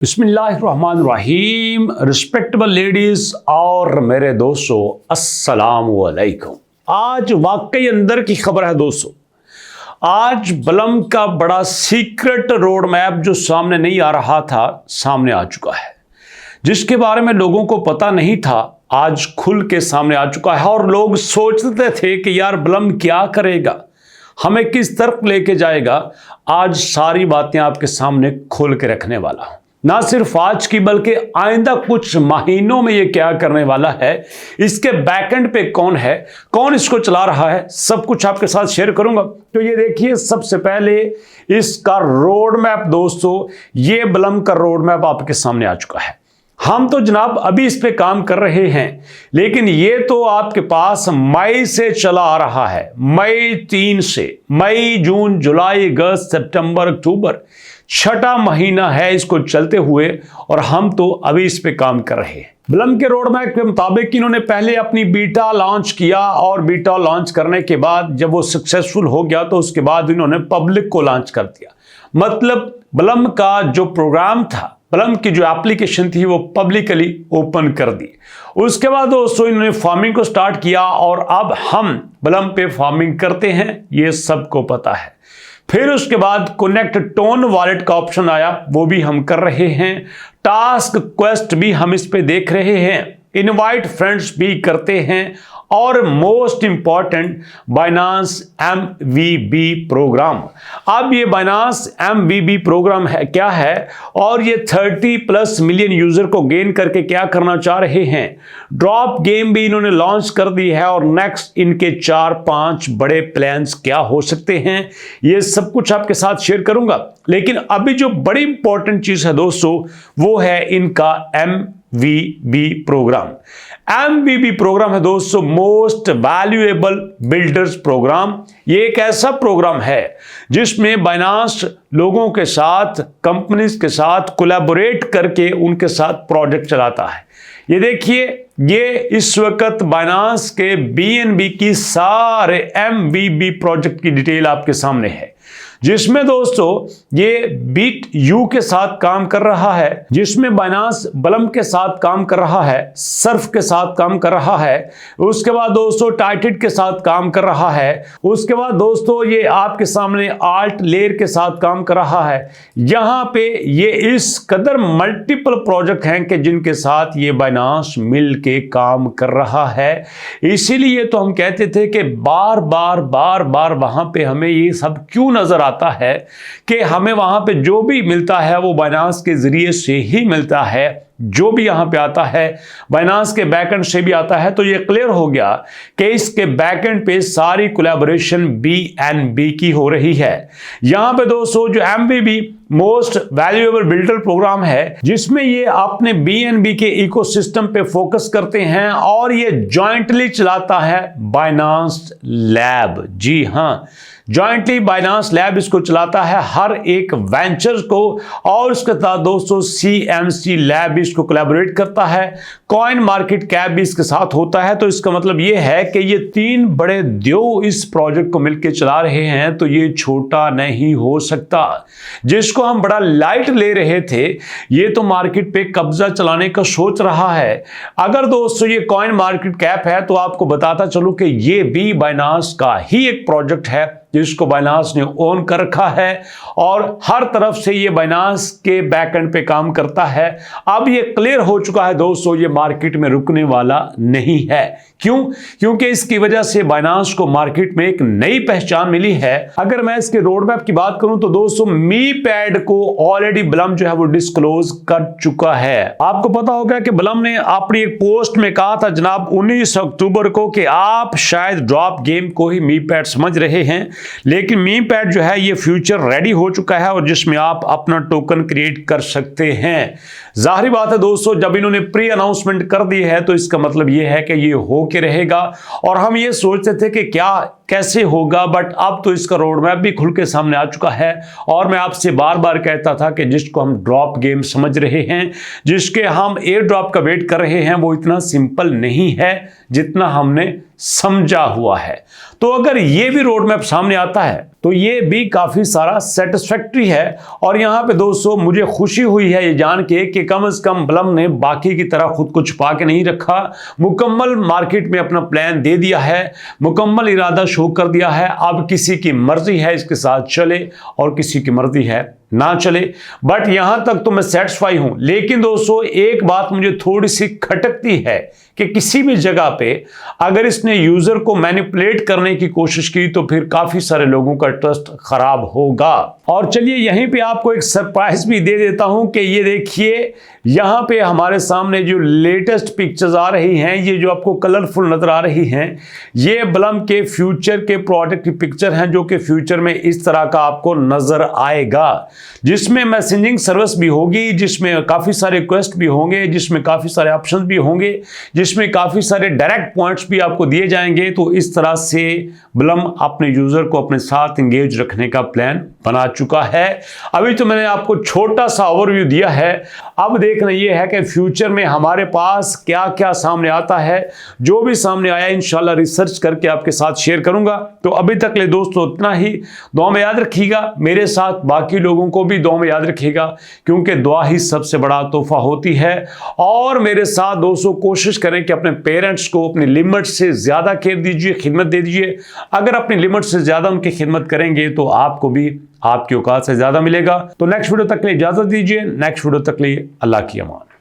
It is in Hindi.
बिस्मिल्लाहिर्रहमानिर्रहीम। रिस्पेक्टेबल लेडीज और मेरे दोस्तों, अस्सलाम वालेकुम। आज वाकई अंदर की खबर है दोस्तों। आज बलम का बड़ा सीक्रेट रोड मैप जो सामने नहीं आ रहा था, सामने आ चुका है। जिसके बारे में लोगों को पता नहीं था, आज खुल के सामने आ चुका है। और लोग सोचते थे कि यार बलम क्या करेगा, हमें किस तरफ लेके जाएगा। आज सारी बातें आपके सामने खोल के रखने वाला हूं। ना सिर्फ आज की बल्कि आइंदा कुछ महीनों में ये क्या करने वाला है, इसके बैकएंड पे कौन है, कौन इसको चला रहा है, सब कुछ आपके साथ शेयर करूंगा। तो ये देखिए, सबसे पहले इसका रोड मैप दोस्तों, ये बलम का रोड मैप आपके सामने आ चुका है। हम तो जनाब अभी इस पे काम कर रहे हैं, लेकिन ये तो आपके पास मई से चला आ रहा है। मई 3 से मई, जून, जुलाई, अगस्त, सितंबर, अक्टूबर, 6ठा महीना है इसको चलते हुए, और हम तो अभी इस पे काम कर रहे हैं। बलम के रोड मैप के मुताबिक इन्होंने पहले अपनी बीटा लॉन्च किया, और बीटा लॉन्च करने के बाद जब वो सक्सेसफुल हो गया तो उसके बाद इन्होंने पब्लिक को लॉन्च कर दिया। मतलब बलम का जो प्रोग्राम था, बलम की जो एप्लीकेशन थी, वो पब्लिकली ओपन कर दी। उसके बाद दोस्तों इन्होंने फार्मिंग को स्टार्ट किया, और अब हम बलम पे फार्मिंग करते हैं, ये सबको पता है। फिर उसके बाद कनेक्ट टोन वॉलेट का ऑप्शन आया, वो भी हम कर रहे हैं। टास्क क्वेस्ट भी हम इस पे देख रहे हैं, इनवाइट फ्रेंड्स भी करते हैं, और most important Binance MVB program. अब ये बाइनांस MVB प्रोग्राम है क्या है, और ये 30+ मिलियन यूजर को गेन करके क्या करना चाह रहे हैं। ड्रॉप गेम भी इन्होंने लॉन्च कर दी है, और नेक्स्ट इनके 4-5 बड़े प्लान्स क्या हो सकते हैं, ये सब कुछ आपके साथ शेयर करूंगा। लेकिन अभी जो बड़ी इंपॉर्टेंट चीज है दोस्तों, वो है इनका MVB प्रोग्राम। MVB प्रोग्राम है दोस्तों, मोस्ट वैल्यूएबल बिल्डर्स प्रोग्राम। ये एक ऐसा प्रोग्राम है जिसमें बाइनांस लोगों के साथ, कंपनीज के साथ कोलैबोरेट करके उनके साथ प्रोजेक्ट चलाता है। ये देखिए, ये इस वक्त बाइनांस के BNB की सारे MVB प्रोजेक्ट की डिटेल आपके सामने है, जिसमें दोस्तों ये BitU के साथ काम कर रहा है, जिसमें बाइनांस बलम के साथ काम कर रहा है, सर्फ के साथ काम कर रहा है, उसके बाद दोस्तों टाइटेड के साथ काम कर रहा है, उसके बाद दोस्तों ये आपके सामने आल्ट लेयर के साथ काम कर रहा है। यहां पे ये इस कदर मल्टीपल प्रोजेक्ट हैं कि जिनके साथ ये बाइनांस मिल के काम कर रहा है। इसीलिए तो हम कहते थे कि बार बार वहां पे हमें ये सब क्यों नजर आता है कि हमें वहां पे जो भी मिलता है वो बाइनांस के जरिए से ही मिलता है। जो भी यहां पे आता है बाइनांस के बैकएंड से भी आता है। तो ये क्लियर हो गया कि इसके बैकएंड पे सारी कोलैबोरेशन BNB की हो रही है। यहां पे दोस्तों जो MVB most valuable builder program है, जिसमें ये अपने BNB के इकोसिस्टम पे फोकस करते हैं, और ये जॉइंटली चलाता है बाइनांस लैब। जी हां, जॉइंटली बाइनांस लैब इसको चलाता है हर एक वेंचर को, और उसके साथ दोस्तों CMC लैब इसको कोलैबोरेट करता है। कॉइन मार्केट कैप भी इसके साथ होता है। तो इसका मतलब ये है कि ये 3 बड़े देव इस प्रोजेक्ट को मिलकर चला रहे हैं, तो ये छोटा नहीं हो सकता। जिसको हम बड़ा लाइट ले रहे थे, ये तो मार्केट पे कब्जा चलाने का सोच रहा है। अगर दोस्तों ये कॉइन मार्केट कैप है, तो आपको बताता चलूं कि ये भी बाइनांस का ही एक प्रोजेक्ट है जिसको बाइनांस ने ओन कर रखा है, और हर तरफ से ये बाइनांस के बैकएंड पे काम करता है। अब ये क्लियर हो चुका है दोस्तों, ये मार्केट में रुकने वाला नहीं है। क्यों? क्योंकि इसकी वजह से बाइनांस को मार्केट में एक नई पहचान मिली है। अगर मैं इसके रोड मैप की बात करूं तो दोस्तों मीपैड को ऑलरेडी बलम जो है वो डिस्क्लोज कर चुका है। आपको पता होगा कि बलम ने अपनी एक पोस्ट में कहा था जनाब 19 अक्टूबर को कि आप शायद ड्रॉप गेम को ही मीपैड समझ रहे हैं, लेकिन मीपैड जो है ये फ्यूचर रेडी हो चुका है, और जिसमें आप अपना टोकन क्रिएट कर सकते हैं। जाहिर बात है दोस्तों, जब इन्होंने प्री अनाउंसमेंट कर दी है तो इसका मतलब ये है कि ये हो के रहेगा। और हम ये सोचते थे कि क्या कैसे होगा, बट अब तो इसका रोड मैप भी खुल के सामने आ चुका है। और मैं आपसे बार बार कहता था कि जिसको हम ड्रॉप गेम समझ रहे हैं, जिसके हम एयर ड्रॉप का वेट कर रहे हैं, वो इतना सिंपल नहीं है जितना हमने समझा हुआ है। तो अगर ये भी रोड मैप सामने आता है तो ये भी काफ़ी सारा सेटिस्फैक्ट्री है। और यहाँ पे दोस्तों मुझे खुशी हुई है ये जान के कि कम से कम बलम ने बाकी की तरह खुद को छुपा के नहीं रखा, मुकम्मल मार्केट में अपना प्लान दे दिया है, मुकम्मल इरादा शो कर दिया है। अब किसी की मर्जी है इसके साथ चले और किसी की मर्जी है ना चले, बट यहां तक तो मैं सेटिस्फाई हूं। लेकिन दोस्तों एक बात मुझे थोड़ी सी खटकती है कि किसी भी जगह पे अगर इसने यूजर को मैनिपुलेट करने की कोशिश की तो फिर काफी सारे लोगों का ट्रस्ट खराब होगा। और चलिए यहीं पे आपको एक सरप्राइज भी दे देता हूं कि ये देखिए यहां पे हमारे सामने जो लेटेस्ट पिक्चर्स आ रही हैं, ये जो आपको कलरफुल नजर आ रही हैं, ये बलम के फ्यूचर के प्रोडक्ट की पिक्चर हैं जो कि फ्यूचर में इस तरह का आपको नजर आएगा, जिसमें मैसेजिंग सर्विस भी होगी, जिसमें काफी सारे रिक्वेस्ट भी होंगे, जिसमें काफी सारे ऑप्शंस भी होंगे, जिसमें काफी सारे डायरेक्ट पॉइंट्स भी आपको दिए जाएंगे। तो इस तरह से बलम अपने यूजर को अपने साथ एंगेज रखने का प्लान बना चुका है। अभी तो मैंने आपको छोटा सा ओवरव्यू दिया है, अब देखना यह है कि फ्यूचर में हमारे पास क्या क्या सामने आता है। जो भी सामने आया इंशाल्लाह रिसर्च करके आपके साथ शेयर करूंगा। तो अभी तक ले दोस्तों इतना ही। दुआ में याद रखिएगा, मेरे साथ बाकी लोगों को भी दुआ में याद रखिएगा, क्योंकि दुआ ही सबसे बड़ा तोहफा होती है। और मेरे साथ दोस्तों कोशिश करें कि अपने पेरेंट्स को अपनी लिमिट से ज्यादा केयर दीजिए, खिदमत दे दीजिए। अगर अपनी लिमिट से ज्यादा उनकी खिदमत करेंगे तो आपको भी आपकी औकात से ज्यादा मिलेगा। तो नेक्स्ट वीडियो तक के लिए इजाजत दीजिए, नेक्स्ट वीडियो तक के लिए अल्लाह की अमान।